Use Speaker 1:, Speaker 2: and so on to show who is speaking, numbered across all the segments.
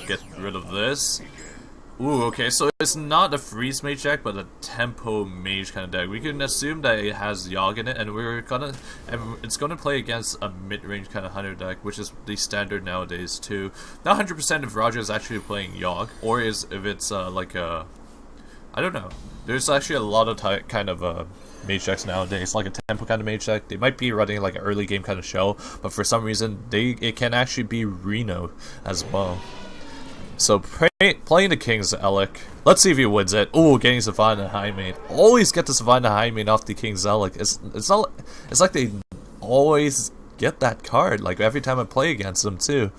Speaker 1: get rid of this. Ooh, okay, so it's not a freeze mage deck, but a tempo mage kind of deck. We can assume that it has Yogg in it, and it's gonna play against a mid-range kind of hunter deck, which is the standard nowadays too. Not 100% if Roger is actually playing Yogg, or if it's like a, I don't know. There's actually a lot of kind of mage decks nowadays, like a tempo kind of mage deck. They might be running like an early game kind of show, but for some reason it can actually be Reno as well. So playing the King's Elec. Let's see if he wins it. Ooh, getting Savannah Highmane. Always get the Savannah Highmane off the King's Elec. It's like they always get that card. Like every time I play against them too.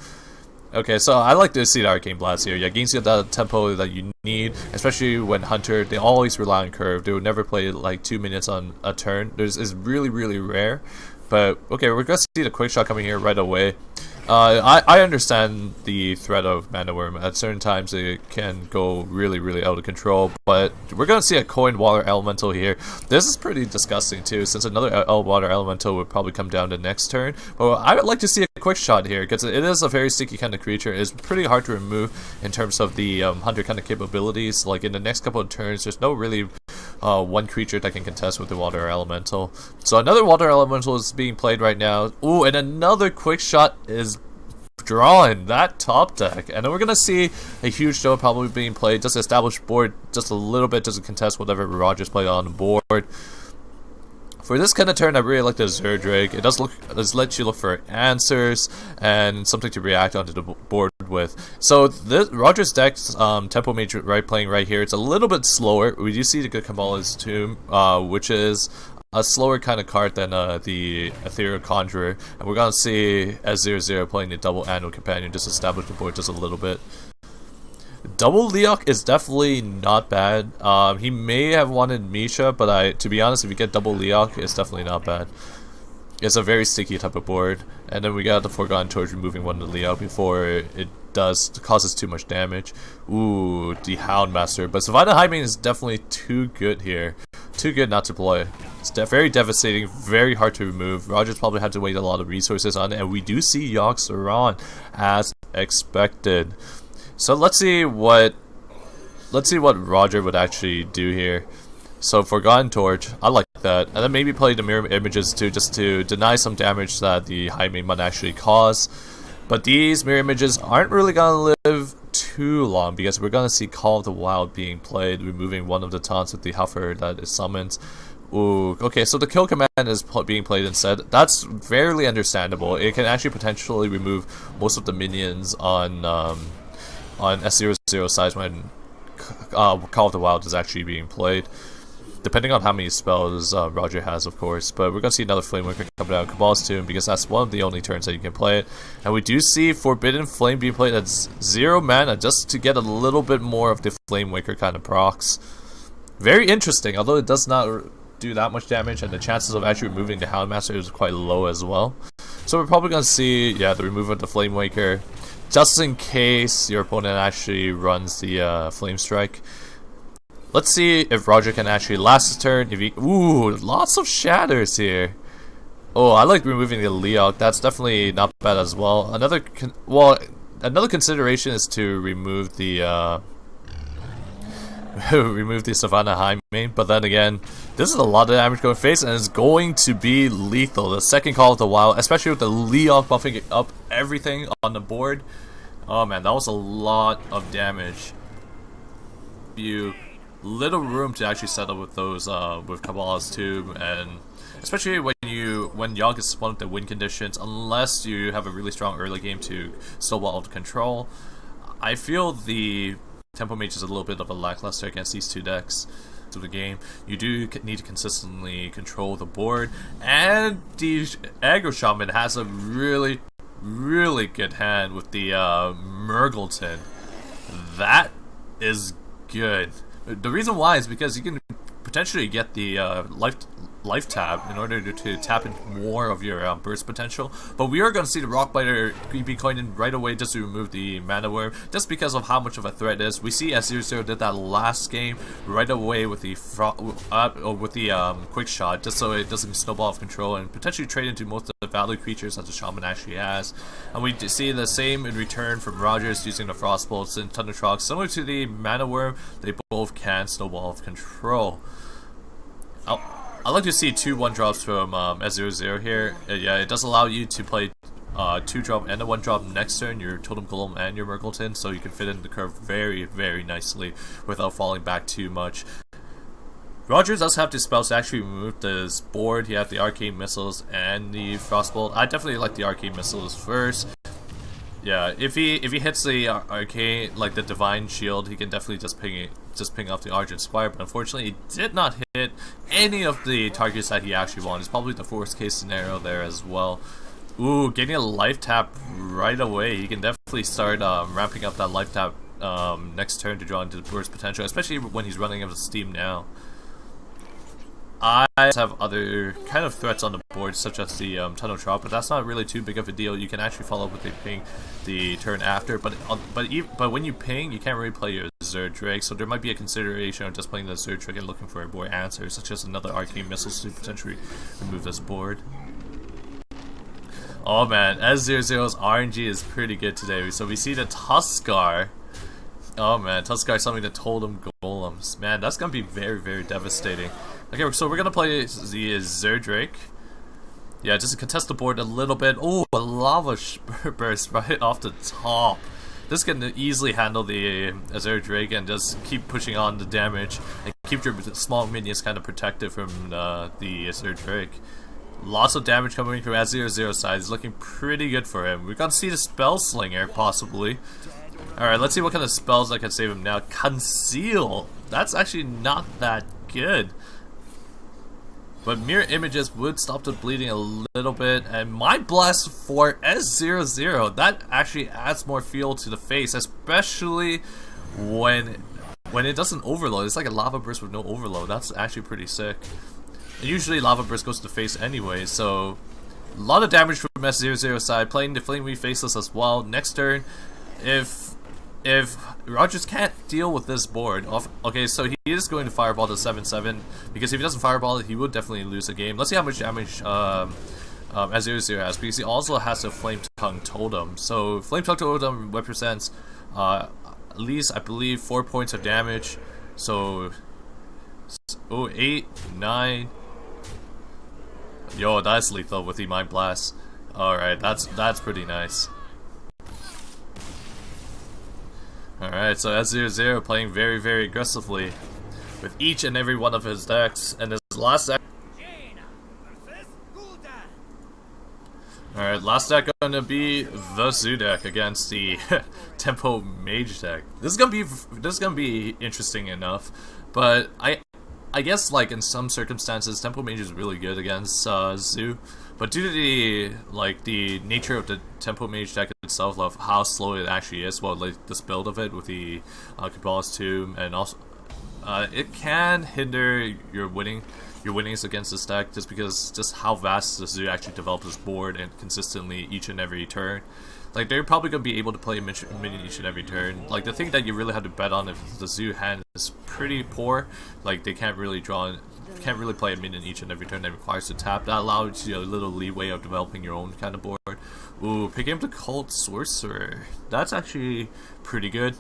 Speaker 1: Okay, so I like to see the Arcane Blast here. Yeah, gains you the tempo that you need, especially when Hunter. They always rely on curve. They would never play like 2 minutes on a turn. It's really rare. But okay, we're gonna see the quick shot coming here right away. I understand the threat of Mana Worm. At certain times it can go really out of control, but we're gonna see a coin water elemental here. This is pretty disgusting too, since another water elemental would probably come down the next turn. But I would like to see a quick shot here, because it is a very sticky kind of creature. It's pretty hard to remove in terms of the hunter kind of capabilities. Like in the next couple of turns, there's no really one creature that can contest with the water elemental. So another water elemental is being played right now. Ooh, and another quick shot is drawing that top deck, and then we're gonna see a huge show probably being played. Just establish board just a little bit, just to contest whatever Rogers played on the board. For this kind of turn, I really like the Zerdrake. It does let you look for answers and something to react onto the board with. So this Rogers deck's tempo mage playing right here. It's a little bit slower. We do see the good Kamala's Tomb, which is a slower kind of card than the Ethereal Conjurer, and we're gonna see S00 playing the double Annual Companion, just establish the board just a little bit. Double Leok is definitely not bad. He may have wanted Misha, but to be honest, if you get double Leok, it's definitely not bad. It's a very sticky type of board, and then we got the Forgotten Torch removing one of the Leok before it causes too much damage. Ooh, the Houndmaster, but Savannah Highmane is definitely too good here. Too good not to play. It's very devastating, very hard to remove. Rogers probably had to wait a lot of resources on it, and we do see Yogg Saron as expected. So let's see what Roger would actually do here. So Forgotten Torch, I like that, and then maybe play the mirror images too, just to deny some damage that the Highmane might actually cause. But these mirror images aren't really gonna live too long, because we're gonna see Call of the Wild being played, removing one of the taunts with the Huffer that is summoned. Ooh, okay, so the kill command is being played instead. That's fairly understandable. It can actually potentially remove most of the minions on S00 size when Call of the Wild is actually being played, depending on how many spells Roger has, of course. But we're gonna see another Flame Waker coming out of Cabal's Tomb, because that's one of the only turns that you can play it. And we do see Forbidden Flame being played at 0 mana, just to get a little bit more of the Flame Waker kind of procs. Very interesting, although it does not do that much damage, and the chances of actually removing the Houndmaster is quite low as well. So we're probably gonna see, yeah, the removal of the Flame Waker, just in case your opponent actually runs the Flame Strike. Let's see if Roger can actually last his turn. Ooh, lots of shatters here. Oh, I like removing the Leok. That's definitely not bad as well. Another consideration is to remove the remove the Savannah Highmane. But then again, this is a lot of damage going to face, and it's going to be lethal. The second Call of the Wild, especially with the Leok buffing up everything on the board. Oh man, that was a lot of damage. Little room to actually settle with those with Kabbalah's Tomb, and especially when Yogg is one of the win conditions, unless you have a really strong early game to snowball out of control. I feel the Tempo Mage is a little bit of a lackluster against these two decks of the game. You do need to consistently control the board, and the Aggro Shaman has a really good hand with the Murgleton. That is good. The reason why is because you can potentially get the life tap in order to tap in more of your burst potential. But we are going to see the Rockbiter be coined right away just to remove the Mana Worm, just because of how much of a threat it is. We see S00 did that last game right away with the quick shot, just so it doesn't snowball off control and potentially trade into most of the value creatures that the Shaman actually has. And we see the same in return from Rogers using the Frost Bolts and Thunder Shock. Similar to the Mana Worm, they both can snowball off control. I'd like to see 2 1-drops from S00 here. Yeah, it does allow you to play 2-drop and a 1-drop next turn, your Totem Golem and your Murkleton, so you can fit in the curve very, very nicely without falling back too much. Rogers does have the spells to actually remove this board. He has the Arcane Missiles and the Frostbolt. I definitely like the Arcane Missiles first. Yeah, if he hits the Arcane, like the Divine Shield, he can definitely just ping off the Argent Spire, but unfortunately he did not hit any of the targets that he actually wanted. It's probably the worst case scenario there as well. Ooh, getting a life tap right away. He can definitely start ramping up that life tap next turn to draw into the burst potential, especially when he's running out of steam now. I have other kind of threats on the board, such as the Tunnel Trap, but that's not really too big of a deal. You can actually follow up with a ping the turn after, but when you ping, you can't really play your Zerd Drake, so there might be a consideration of just playing the Zerd Drake and looking for a board answer, such as another Arcane Missiles to potentially remove this board. Oh man, S00's RNG is pretty good today. So we see the Tuskar. Oh man, Tuskar summoning the Totem Golems. Man, that's gonna be very, very devastating. Okay, so we're gonna play the Zerd Drake. Yeah, just to contest the board a little bit. Oh, a Lava Burst right off the top. This can easily handle the Zerd Drake and just keep pushing on the damage and keep your small minions kind of protected from the Zerd Drake. Lots of damage coming from S00 side. It's looking pretty good for him. We're gonna see the Spell Slinger possibly. Alright, let's see what kind of spells I can save him now. Conceal! That's actually not that good. But Mirror Images would stop the bleeding a little bit. And Mind Blast for S00, that actually adds more feel to the face, especially when it doesn't overload. It's like a Lava Burst with no overload. That's actually pretty sick. And usually Lava Burst goes to the face anyway, so a lot of damage from S00 side. Playing the Flame Weave Faceless as well. Next turn, if Rogers can't deal with this board, okay, so he is going to fireball the 7/7, because if he doesn't fireball it, he would definitely lose the game. Let's see how much damage S00 has, because he also has a Flame Tongue Totem. So Flame Tongue Totem represents at least, I believe, 4 points of damage. So 8, 9. Yo, that's lethal with the Mind Blast. Alright, that's pretty nice. Alright, so S00 playing very, very aggressively with each and every one of his decks, and his last deck. Alright, last deck gonna be the Zoo deck against the Tempo Mage deck. This is gonna be interesting enough, but I guess, like, in some circumstances, Tempo Mage is really good against Zoo, but due to the nature of the Tempo Mage deck itself, of how slow it actually is, well, like this build of it with the Kabbalah's Tomb, and also it can hinder your winnings against this deck, just because just how vast the Zoo actually develops this board and consistently each and every turn. Like, they're probably going to be able to play a minion each and every turn. Like, the thing that you really have to bet on if the Zoo hand is pretty poor, like, they can't really play a minion each and every turn that requires to tap. That allows you a little leeway of developing your own kind of board. Ooh, picking up the Cult Sorcerer. That's actually pretty good.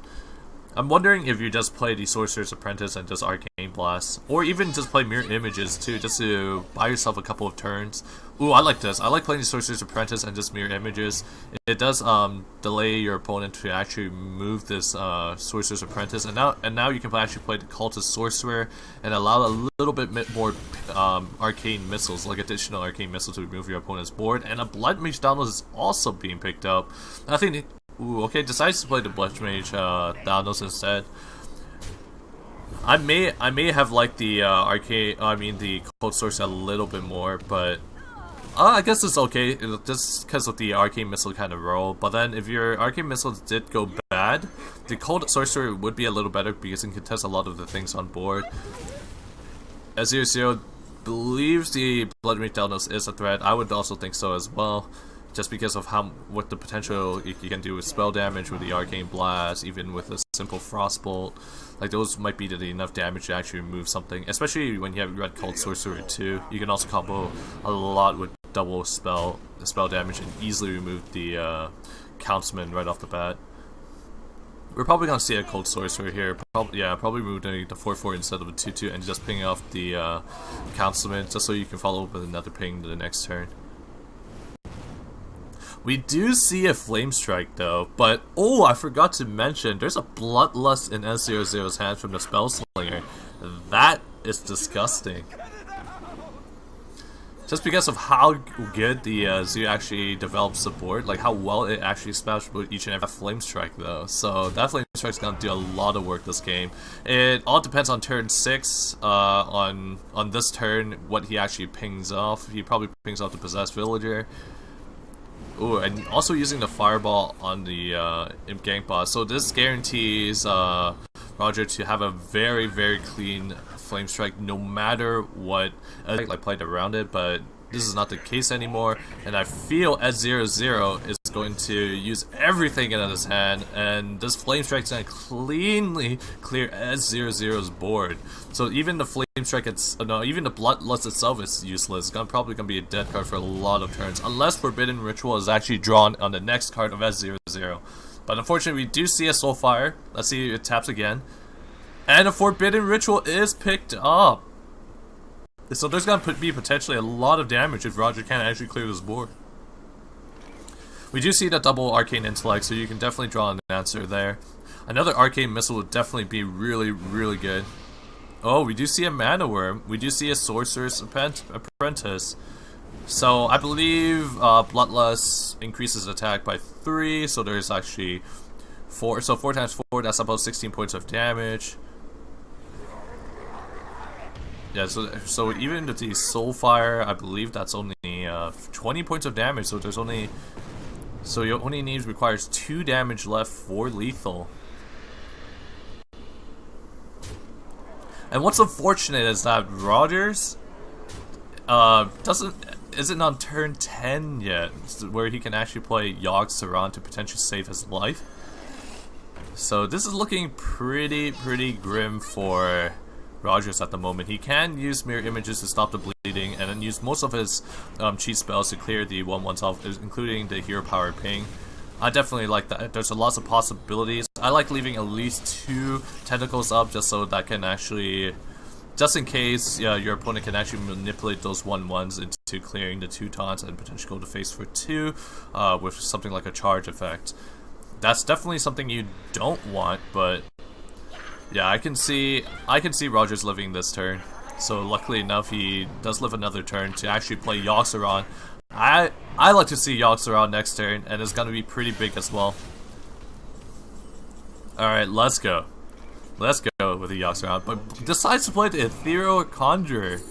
Speaker 1: I'm wondering if you just play the Sorcerer's Apprentice and just Arcane Blast, or even just play Mirror Images too, just to buy yourself a couple of turns. Ooh, I like this. I like playing the Sorcerer's Apprentice and just Mirror Images. It does delay your opponent to actually move this Sorcerer's Apprentice, and now you can actually play the Cultist Sorcerer and allow a little bit more Arcane Missiles, like additional Arcane Missiles, to remove your opponent's board. And a Blood Mage Download is also being picked up. I think. Ooh, okay, decides to play the Blood Mage Thanos instead. I may have liked the the Cold Source a little bit more, but I guess it's okay, just because of the Arcane Missile kind of roll. But then if your Arcane Missiles did go bad, the Cold Sorcerer would be a little better because it can contest a lot of the things on board. S00 believe the Blood Ring Delnos is a threat. I would also think so as well. Just because of what the potential you can do with spell damage, with the Arcane Blast, even with a simple Frostbolt. Like, those might be enough damage to actually remove something. Especially when you have Red Cult Sorcerer too. You can also combo a lot with double spell damage and easily remove the Councilman right off the bat. We're probably gonna see a Cold Sorcerer here. Probably moving the 4/4 instead of a 2/2 and just pinging off the Councilman, just so you can follow up with another ping to the next turn. We do see a Flame Strike though, but oh, I forgot to mention, there's a Bloodlust in S00's hand from the Spellslinger. That is disgusting. Just because of how good the Zoo actually develops the board, like how well it actually spells with each and every Flame Strike though. So that Flame Strike's gonna do a lot of work this game. It all depends on turn 6, on this turn, what he actually pings off. He probably pings off the Possessed Villager. Ooh, and also using the Fireball on the Imp Gank boss. So this guarantees Roger to have a very, very clean Flame Strike no matter what I played around it, but this is not the case anymore, and I feel S00 is going to use everything in his hand, and this Flame Strike is going to cleanly clear S00's board. So even the Flame Strike, even the Bloodlust itself is useless. It's probably going to be a dead card for a lot of turns, unless Forbidden Ritual is actually drawn on the next card of S00. But unfortunately, we do see a Soulfire. Let's see if it taps again. And a Forbidden Ritual is picked up. So there's going to be potentially a lot of damage if Roger can't actually clear this board. We do see the double Arcane Intellect, so you can definitely draw an answer there. Another Arcane Missile would definitely be really, really good. Oh, we do see a Mana Worm. We do see a Sorcerer's Apprentice. So I believe Bloodlust increases attack by 3, so there's actually 4. So 4 times 4, that's about 16 points of damage. Yeah, so even with the Soulfire, I believe that's only 20 points of damage. So there's only you only requires 2 damage left for lethal. And what's unfortunate is that Rogers isn't on turn 10 yet, where he can actually play Yogg-Saron to potentially save his life. So this is looking pretty grim for Rogers at the moment. He can use Mirror Images to stop the bleeding, and then use most of his cheat spells to clear the 1/1s off, including the Hero Power Ping. I definitely like that. There's lots of possibilities. I like leaving at least 2 tentacles up, just so that can actually, just in case your opponent can actually manipulate those 1/1s into clearing the 2 taunts and potentially go to face for 2 with something like a charge effect. That's definitely something you don't want, but yeah, I can see Rogers living this turn. So luckily enough, he does live another turn to actually play Yogg-Saron. I like to see Yogg-Saron next turn, and it's gonna be pretty big as well. Alright, let's go. Let's go with the Yogg-Saron, but decides to play the Ethereal Conjurer.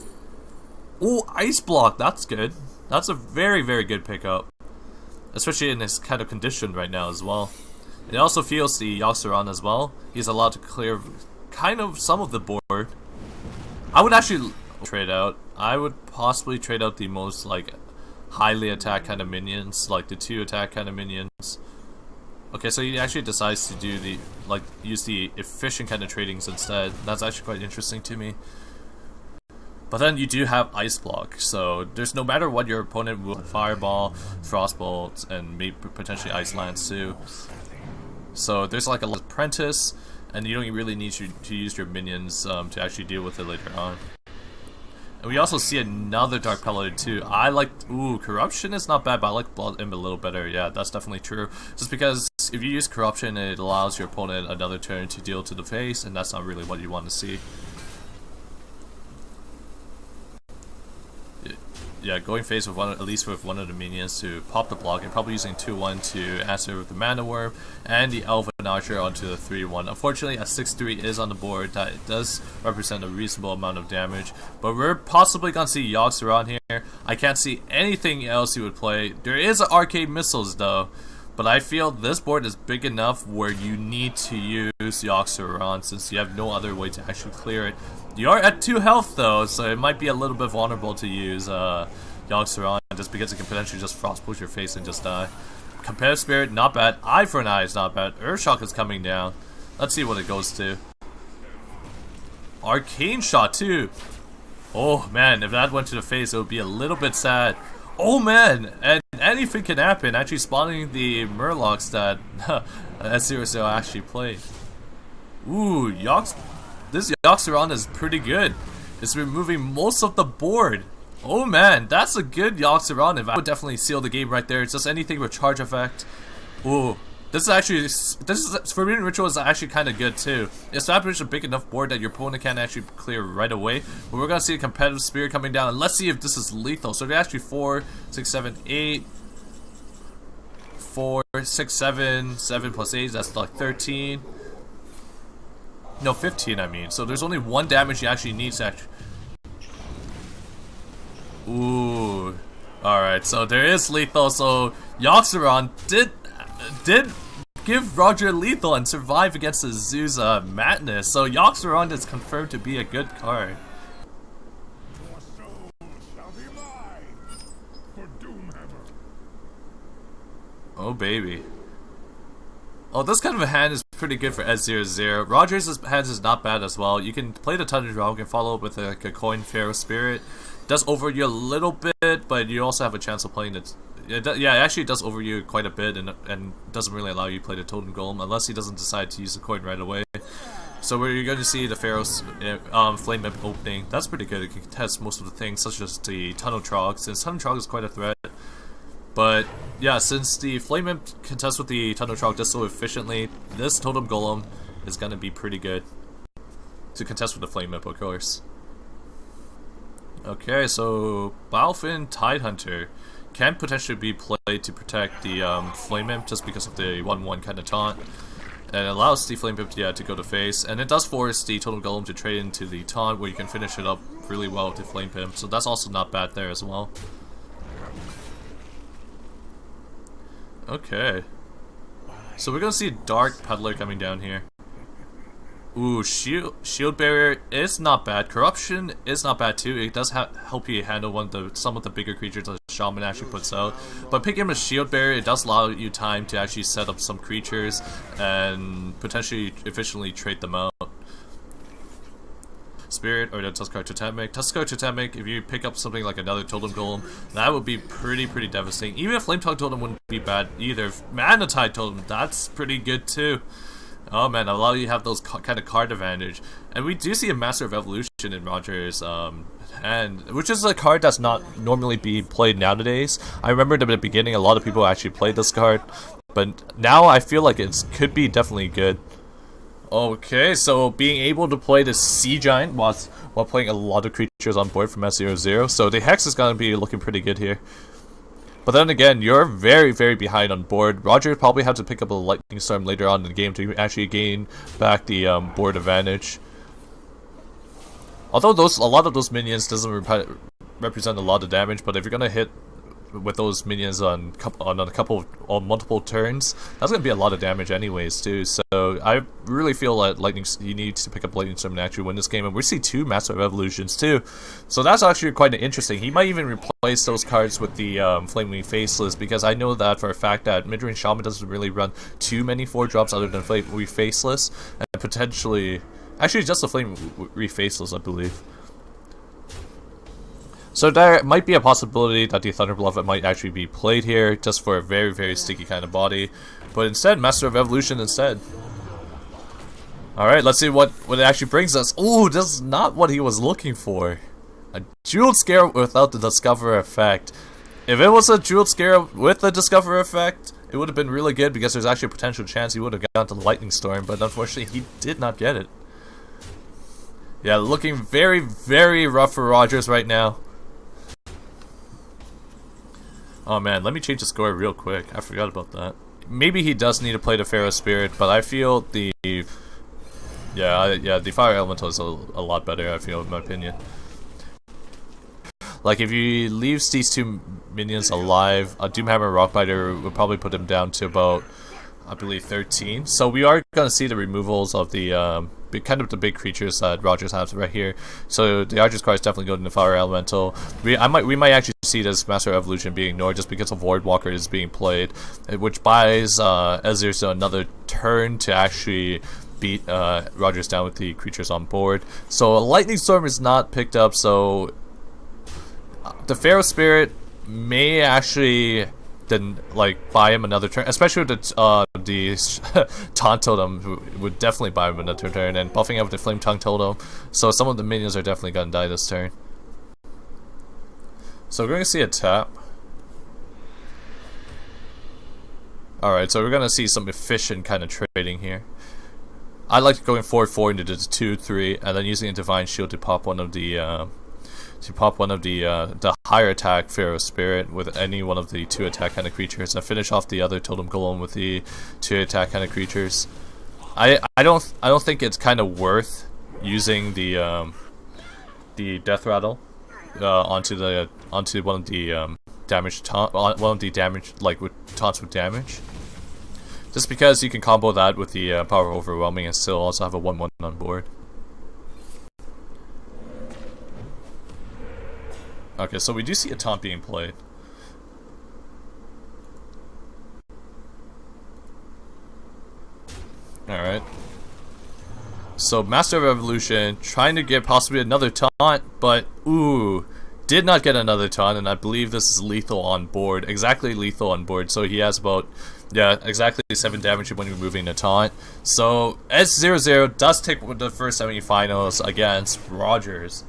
Speaker 1: Oh, Ice Block, that's good. That's a very, very good pickup. Especially in this kind of condition right now as well. It also feels the Yogg-Saron as well. He's allowed to clear kind of some of the board. I would actually trade out. I would possibly trade out the most highly attack kind of minions, like the 2 attack kind of minions. Okay, so he actually decides to do the use the efficient kind of tradings instead. That's actually quite interesting to me. But then you do have Ice Block, so there's no matter what your opponent will Fireball, Frostbolt, and maybe potentially Ice Lance too. So there's like a Apprentice, and you don't really need to use your minions to actually deal with it later on. And we also see another Dark Paladin too. Ooh, Corruption is not bad, but I like Blood Imp a little better. Yeah, that's definitely true. Just because if you use Corruption, it allows your opponent another turn to deal to the face, and that's not really what you want to see. Yeah, going face with at least with one of the minions to pop the block, and probably using 2/1 to answer with the Mana Worm and the Elven Archer onto the 3/1. Unfortunately, a 6/3 is on the board. That does represent a reasonable amount of damage, but we're possibly gonna see Yogg-Saron here. I can't see anything else he would play. There is an Arcane Missiles though, but I feel this board is big enough where you need to use Yogg-Saron since you have no other way to actually clear it. You're at 2 health though, so it might be a little bit vulnerable to use Yoxeron just because it can potentially just frost push your face and just die. Competitive Spirit, not bad. Eye for an Eye is not bad. Earthshock is coming down. Let's see what it goes to. Arcane Shot too. Oh man, if that went to the face, it would be a little bit sad. Oh man, and anything can happen. Actually spawning the Murlocs that s00 actually played. Ooh, this Yoxeron is pretty good. It's removing most of the board. Oh man, that's a good Yoxeron. If I would definitely seal the game right there. It's just anything with charge effect. Ooh, this is Forbidden Ritual is actually kind of good too. Establish a big enough board that your opponent can't actually clear right away. But we're gonna see a competitive spirit coming down, and let's see if this is lethal. So they're actually 4, 6, 7, 8. 4, 6, 7, 7 plus 8. That's like 13. No, 15 I mean. So there's only 1 damage he actually needs to actually... Ooh. Alright, so there is lethal. So Yoxeron did give Roger lethal and survive against the Zoo's madness. So Yoxeron is confirmed to be a good card. Oh baby. Oh, this kind of a hand is pretty good for s00. Roger's hands is not bad as well. You can play the Thunder Draw, you can follow up with like a Coin Pharaoh Spirit. Does over you a little bit, but you also have a chance of playing it. Yeah, it actually does over you quite a bit, and doesn't really allow you to play the Totem Golem unless he doesn't decide to use the coin right away. So where you're going to see the Pharaoh's Flame Imp opening. That's pretty good. It can contest most of the things, such as the Tunnel Trog, since Tunnel Trog is quite a threat. But yeah, since the Flame Imp contests with the Tunnel Trog just so efficiently, this Totem Golem is going to be pretty good to contest with the Flame Imp, of course. Okay, so Balefin Tidehunter can potentially be played to protect the Flame Imp just because of the 1-1 kind of taunt. And it allows the Flame Imp to go to face, and it does force the Totem Golem to trade into the taunt where you can finish it up really well with the Flame Imp, so that's also not bad there as well. Okay. So we're gonna see Dark Peddler coming down here. Ooh, shield Barrier is not bad. Corruption is not bad too. It does help you handle some of the bigger creatures that Shaman actually puts out. But picking up a Shield Barrier, it does allow you time to actually set up some creatures and potentially efficiently trade them out. Spirit or the Tuskar Totemic. Tuskar Totemic, if you pick up something like another Totem Golem, that would be pretty devastating. Even if Flame Tongue Totem wouldn't be bad either. Mana Tide Totem, that's pretty good too. Oh man, allow you to have those kind of card advantage. And we do see a Master of Evolution in Roger's hand, which is a card that's not normally being played nowadays. I remember at the beginning a lot of people actually played this card, but now I feel like it could be definitely good. Okay, so being able to play the Sea Giant while playing a lot of creatures on board from s00, so the Hex is going to be looking pretty good here. But then again, you're very behind on board. Roger probably have to pick up a Lightning Storm later on in the game to actually gain back the board advantage. Although a lot of those minions doesn't represent a lot of damage, but if you're gonna hit with those minions on multiple turns, that's gonna be a lot of damage anyways too. So I really feel that you need to pick up Lightning Storm to actually win this game, and we see 2 Master of Evolutions too. So that's actually quite interesting. He might even replace those cards with the Flaming Faceless, because I know that for a fact that Midrange Shaman doesn't really run too many 4-drops other than Flaming Faceless, and potentially actually just the Flaming Faceless, I believe. So there might be a possibility that the Thunder Bluff might actually be played here, just for a very sticky kind of body. But instead, Master of Evolution instead. Alright, let's see what it actually brings us. Ooh, this is not what he was looking for. A Jeweled Scare without the Discover effect. If it was a Jeweled Scare with the Discover effect, it would have been really good, because there's actually a potential chance he would have gotten to the Lightning Storm, but unfortunately he did not get it. Yeah, looking very rough for Rogers right now. Oh man, let me change the score real quick. I forgot about that. Maybe he does need to play the Pharaoh Spirit, but I feel the Fire Elemental is a lot better, I feel, in my opinion. Like, if he leaves these 2 minions alive, a Doomhammer Rockbiter would probably put him down to about I believe 13. So we are going to see the removals of the kind of the big creatures that Rogers has right here. So the Argent card is definitely going to Fire Elemental. We might actually see this Master Evolution being ignored just because of Voidwalker is being played, which buys Ezreal another turn to actually beat Rogers down with the creatures on board. So a Lightning Storm is not picked up, so the Pharaoh Spirit may actually then buy him another turn, especially with the Taunt Totem would definitely buy him another turn, and buffing up with the Flame Tongue Totem, so some of the minions are definitely gonna die this turn. So we're gonna see a tap. Alright, so we're gonna see some efficient kind of trading here. I like going 4-4 into the 2-3, and then using a Divine Shield to pop one of the the higher attack Pharaoh Spirit with any one of the 2 attack kind of creatures, and finish off the other Totem Golem with the 2 attack kind of creatures. I don't think it's kind of worth using the Death Rattle onto one of the damage with taunts with damage. Just because you can combo that with the Power of Overwhelming and still also have a 1/1 on board. Okay, so we do see a taunt being played. Alright. So Master of Evolution trying to get possibly another taunt, but ooh, did not get another taunt, and I believe this is lethal on board. Exactly lethal on board, so he has about, yeah, exactly 7 damage when removing the taunt. So S00 does take the first semi-finals against Rogers.